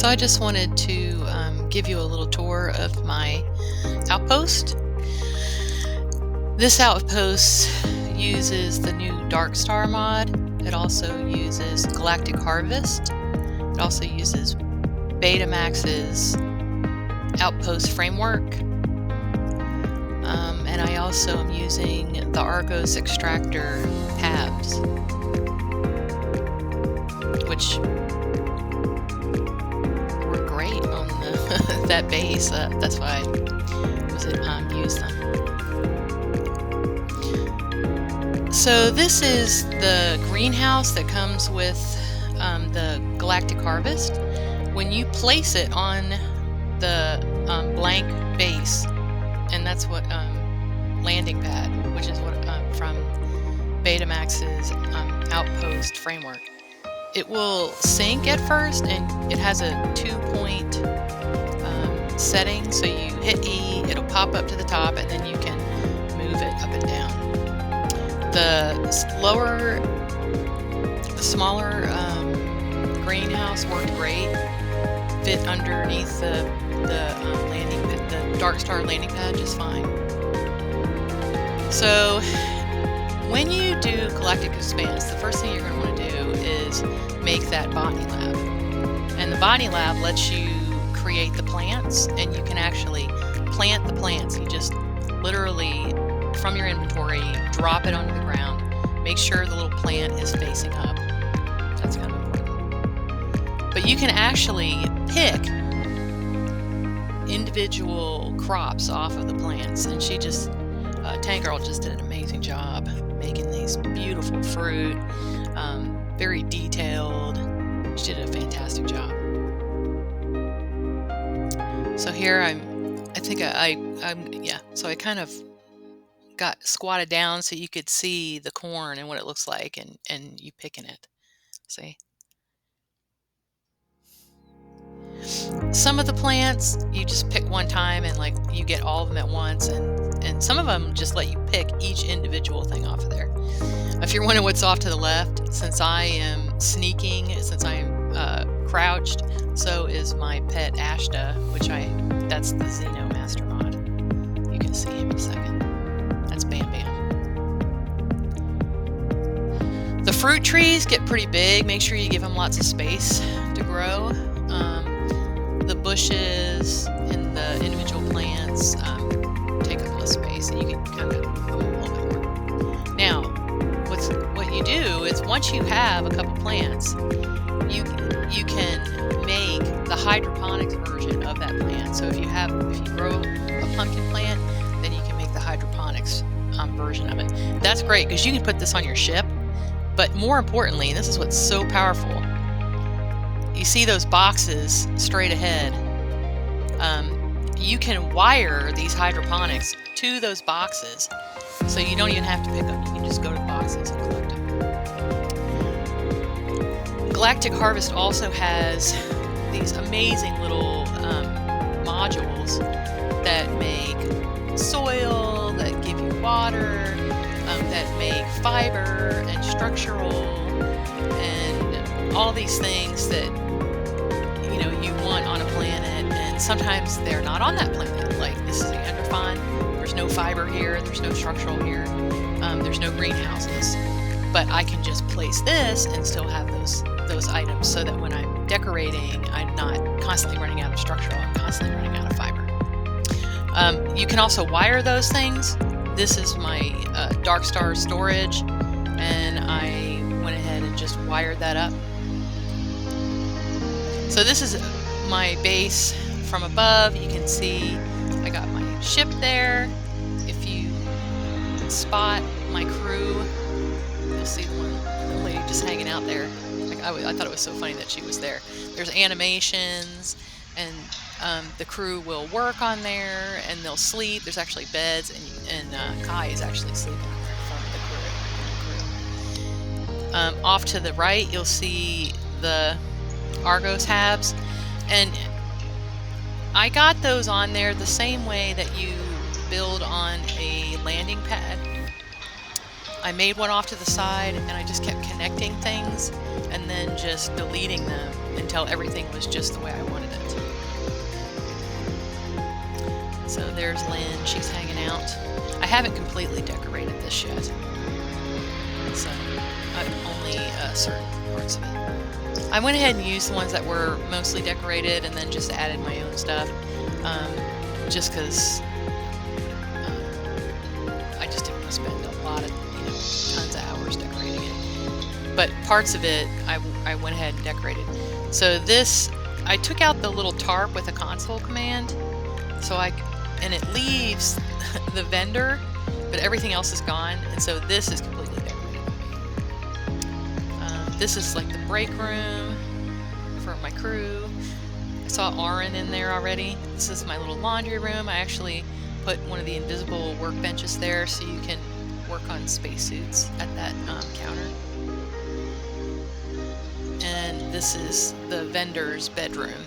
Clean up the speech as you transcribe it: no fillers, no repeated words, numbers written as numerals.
So I just wanted to give you a little tour of my outpost. This outpost uses the new Darkstar mod. It also uses Galactic Harvest. It also uses Betamax's Outpost framework. And I also am using the Argos Extractor tabs, which were great on that base. That's why I used them. So this is the greenhouse that comes with the Galactic Harvest. When you place it on the blank base, and that's what landing pad, which is what from Betamax's Outpost framework. It will sync at first, and it has a 2-point setting. So you hit E, it'll pop up to the top, and then you can move it up and down. The smaller greenhouse worked great. Fit underneath the Darkstar landing pad just fine. So when you do Galactic Expanse, the first thing you're going to want to do is make that Botany lab. And the Botany lab lets you create the plants, and you can actually plant the plants. You just literally, from your inventory, drop it onto the ground. Make sure the little plant is facing up. That's kind of important. But you can actually pick individual crops off of the plants, and Tank Girl just did an amazing job making these beautiful fruit, very detailed. She did a fantastic job. So here so I kind of got squatted down so you could see the corn and what it looks like, and you picking it. See? Some of the plants you just pick one time and you get all of them at once, and some of them just let you pick each individual thing off of there. If you're wondering what's off to the left, since I am sneaking, since I am crouched, so is my pet Ashta, that's the Xeno Master mod. You can see him in a second. That's Bam Bam. The fruit trees get pretty big. Make sure you give them lots of space to grow. The bushes and the individual plants take up less space, and you can kind of move a little bit more. Now, what you do is once you have a couple plants, you can make the hydroponics version of that plant. So if you grow a pumpkin plant, then you can make the hydroponics version of it. That's great because you can put this on your ship. But more importantly, and this is what's so powerful, you see those boxes straight ahead. You can wire these hydroponics to those boxes, so you don't even have to pick them. You can just go to the boxes and collect them. Galactic Harvest also has these amazing little modules that make soil, that give you water, that make fiber and structural, and all these things that you want on a planet, and sometimes they're not on that planet. Like this is the Andraphon. There's no fiber here. There's no structural here. There's no greenhouses. But I can just place this and still have those items, so that when I'm decorating, I'm not constantly running out of structural. I'm constantly running out of fiber. You can also wire those things. This is my Darkstar storage, and I went ahead and just wired that up. So this is my base from above. You can see I got my ship there. If you spot my crew, you'll see the lady just hanging out there. I thought it was so funny that she was there. There's animations, and the crew will work on there, and they'll sleep. There's actually beds, and Kai is actually sleeping from the crew. Off to the right, you'll see the Argos tabs, and I got those on there the same way that you build on a landing pad. I made one off to the side, and I just kept connecting things and then just deleting them until everything was just the way I wanted it. So there's Lynn, she's hanging out. I haven't completely decorated this yet, so only certain parts of it. I went ahead and used the ones that were mostly decorated and then just added my own stuff, just because I just didn't want to spend a lot of, tons of hours decorating it. But parts of it, I went ahead and decorated. So this, I took out the little tarp with a console command, and it leaves the vendor, but everything else is gone, and so this is completely decorated. This is like the break room for my crew. I saw Aaron in there already. This is my little laundry room. I actually put one of the invisible workbenches there so you can work on spacesuits at that counter. And this is the vendor's bedroom.